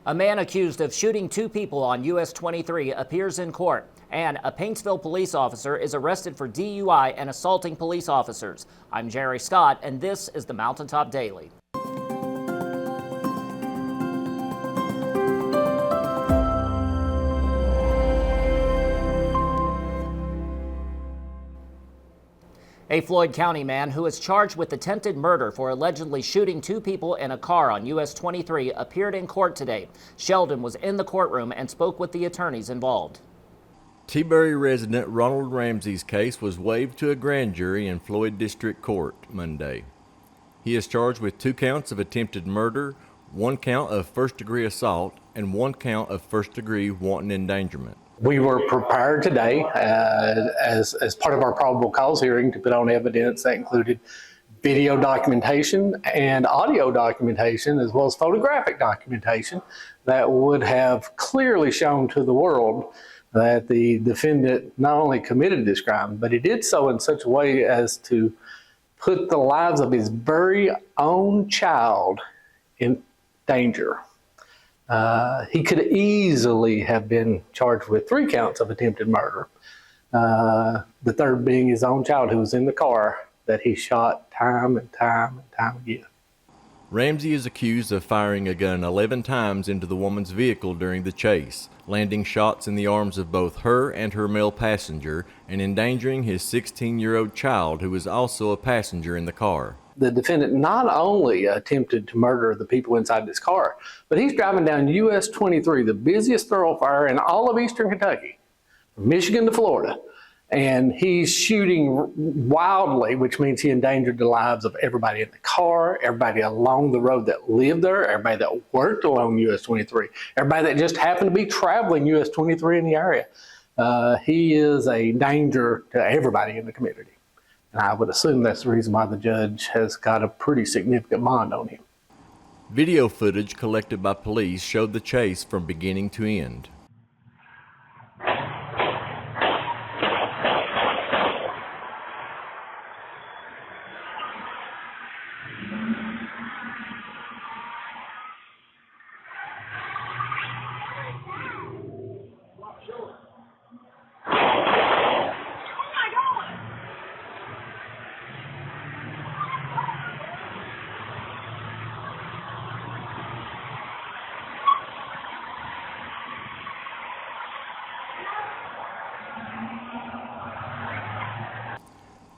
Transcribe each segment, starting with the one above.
A man accused of shooting two people on US 23 appears in court, and a Paintsville police officer is arrested for DUI and assaulting police officers. I'm Jerry Scott, and this is the Mountaintop Daily. A Floyd County man who is charged with attempted murder for allegedly shooting two people in a car on US 23 appeared in court today. Sheldon was in the courtroom and spoke with the attorneys involved. T-Bury resident Ronald Ramsey's case was waived to a grand jury in Floyd District Court Monday. He is charged with 2 counts of attempted murder, 1 count of first-degree assault, and 1 count of first-degree wanton endangerment. We were prepared today as part of our probable cause hearing to put on evidence that included video documentation and audio documentation, as well as photographic documentation that would have clearly shown to the world that the defendant not only committed this crime, but he did so in such a way as to put the lives of his very own child in danger. He could easily have been charged with 3 counts of attempted murder, the third being his own child who was in the car that he shot time and time and time again. Ramsey is accused of firing a gun 11 times into the woman's vehicle during the chase, landing shots in the arms of both her and her male passenger, and endangering his 16-year-old child who was also a passenger in the car. The defendant not only attempted to murder the people inside this car, but he's driving down US 23, the busiest thoroughfare in all of eastern Kentucky, from Michigan to Florida, and he's shooting wildly, which means he endangered the lives of everybody in the car, everybody along the road that lived there, everybody that worked along US 23, everybody that just happened to be traveling US 23 in the area. He is a danger to everybody in the community. And I would assume that's the reason why the judge has got a pretty significant bond on him. Video footage collected by police showed the chase from beginning to end.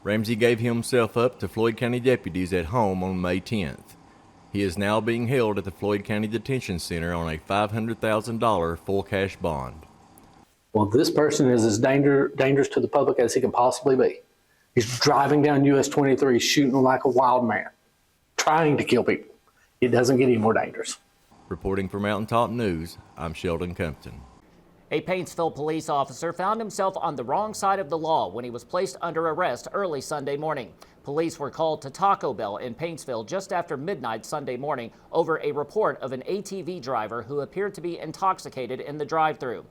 Ramsey gave himself up to Floyd County deputies at home on May 10th. He is now being held at the Floyd County Detention Center on a $500,000 full cash bond. Well, this person is as dangerous to the public as he can possibly be. He's driving down US 23, shooting like a wild man, trying to kill people. It doesn't get any more dangerous. Reporting for Mountaintop News, I'm Sheldon Compton. A Paintsville police officer found himself on the wrong side of the law when he was placed under arrest early Sunday morning. Police were called to Taco Bell in Paintsville just after midnight Sunday morning over a report of an ATV driver who appeared to be intoxicated in the drive-thru.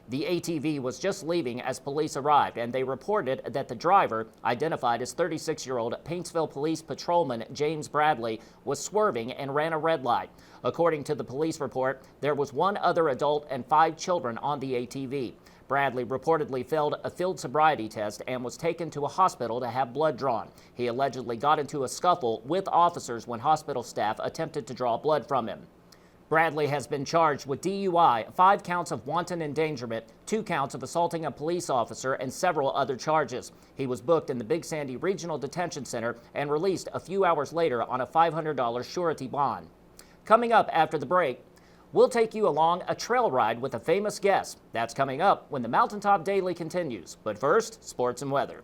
The ATV was just leaving as police arrived, and they reported that the driver, identified as 36-year-old Paintsville Police Patrolman James Bradley, was swerving and ran a red light. According to the police report, there was 1 other adult and 5 children on the ATV. Bradley reportedly failed a field sobriety test and was taken to a hospital to have blood drawn. He allegedly got into a scuffle with officers when hospital staff attempted to draw blood from him. Bradley has been charged with DUI, 5 counts of wanton endangerment, 2 counts of assaulting a police officer, and several other charges. He was booked in the Big Sandy Regional Detention Center and released a few hours later on a $500 surety bond. Coming up after the break, we'll take you along a trail ride with a famous guest. That's coming up when the Mountaintop Daily continues. But first, sports and weather.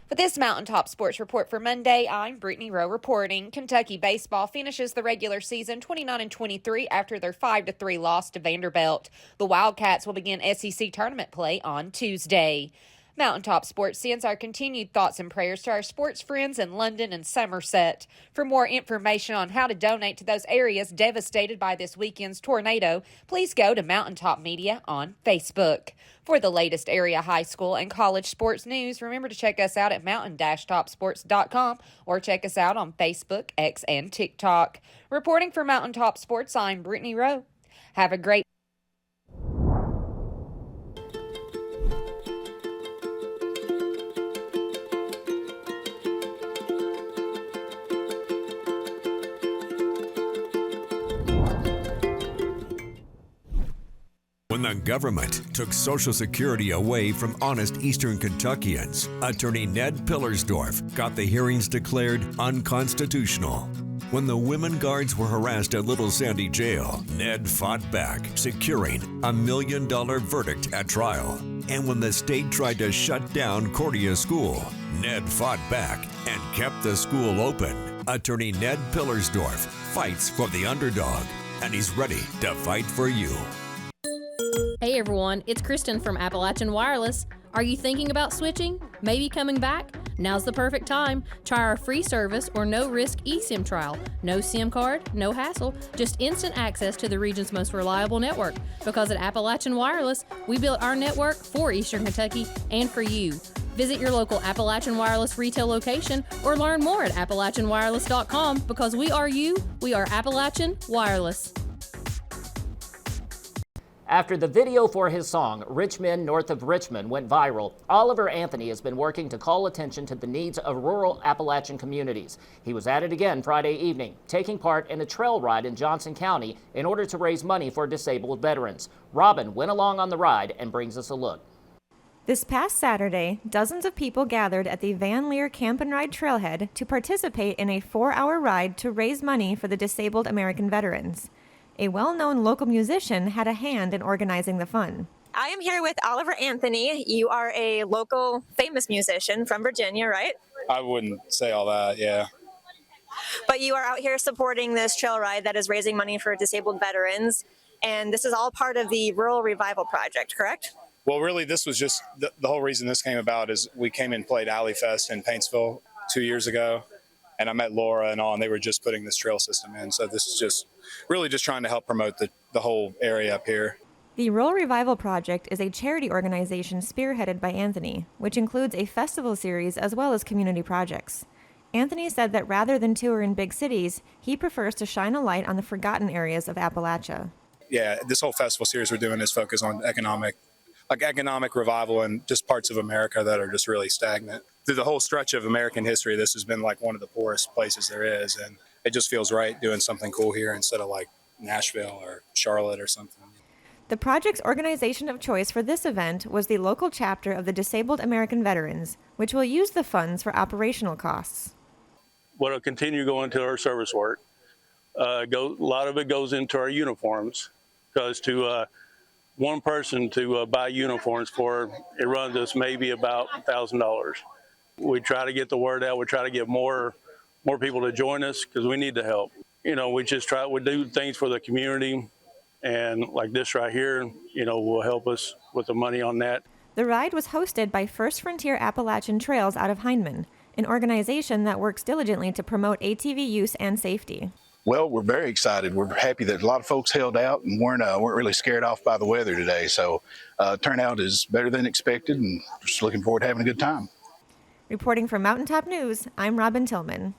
For this Mountaintop Sports Report for Monday, I'm Brittany Rowe reporting. Kentucky baseball finishes the regular season 29-23 after their 5-3 loss to Vanderbilt. The Wildcats will begin SEC tournament play on Tuesday. Mountaintop Sports sends our continued thoughts and prayers to our sports friends in London and Somerset. For more information on how to donate to those areas devastated by this weekend's tornado, please go to Mountaintop Media on Facebook. For the latest area high school and college sports news, remember to check us out at mountain-topsports.com or check us out on Facebook, X, and TikTok. Reporting for Mountaintop Sports, I'm Brittany Rowe. Have a great When the government took Social Security away from honest Eastern Kentuckians, Attorney Ned Pillersdorf got the hearings declared unconstitutional. When the women guards were harassed at Little Sandy Jail, Ned fought back, securing a $1 million verdict at trial. And when the state tried to shut down Cordia School, Ned fought back and kept the school open. Attorney Ned Pillersdorf fights for the underdog, and he's ready to fight for you. Hey everyone, it's Kristen from Appalachian Wireless. Are you thinking about switching? Maybe coming back? Now's the perfect time. Try our free service or no-risk eSIM trial. No SIM card, no hassle, just instant access to the region's most reliable network. Because at Appalachian Wireless, we built our network for Eastern Kentucky and for you. Visit your local Appalachian Wireless retail location or learn more at AppalachianWireless.com because we are you, we are Appalachian Wireless. After the video for his song, Rich Men North of Richmond, went viral, Oliver Anthony has been working to call attention to the needs of rural Appalachian communities. He was at it again Friday evening, taking part in a trail ride in Johnson County in order to raise money for disabled veterans. Robin went along on the ride and brings us a look. This past Saturday, dozens of people gathered at the Van Leer Camp and Ride trailhead to participate in a 4-hour ride to raise money for the disabled American veterans. A well-known local musician had a hand in organizing the fun. I am here with Oliver Anthony. You are a local famous musician from Virginia, right? I wouldn't say all that, yeah. But you are out here supporting this trail ride that is raising money for disabled veterans, and this is all part of the Rural Revival Project, correct? Well, really, this was just the whole reason this came about is we came and played Alley Fest in Paintsville 2 years ago, and I met Laura and all, and they were just putting this trail system in. So this is just really just trying to help promote the whole area up here. The Rural Revival Project is a charity organization spearheaded by Anthony, which includes a festival series as well as community projects. Anthony said that rather than tour in big cities, he prefers to shine a light on the forgotten areas of Appalachia. Yeah, this whole festival series we're doing is focused on economic revival in just parts of America that are just really stagnant. Through the whole stretch of American history, this has been like one of the poorest places there is, and it just feels right doing something cool here instead of like Nashville or Charlotte or something. The project's organization of choice for this event was the local chapter of the Disabled American Veterans, which will use the funds for operational costs. What'll continue going to our service work. A lot of it goes into our uniforms, because to one person to buy uniforms for, it runs us maybe about $1,000. We try to get the word out. We try to get more people to join us because we need the help. You know, we do things for the community, and like this right here, you know, will help us with the money on that. The ride was hosted by First Frontier Appalachian Trails out of Hindman, an organization that works diligently to promote ATV use and safety. Well, we're very excited. We're happy that a lot of folks held out and weren't really scared off by the weather today. So turnout is better than expected, and just looking forward to having a good time. Reporting from Mountaintop News, I'm Robin Tillman.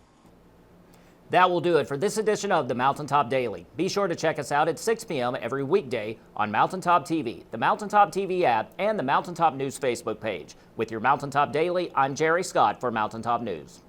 That will do it for this edition of the Mountaintop Daily. Be sure to check us out at 6 p.m. every weekday on Mountaintop TV, the Mountaintop TV app, and the Mountaintop News Facebook page. With your Mountaintop Daily, I'm Jerry Scott for Mountaintop News.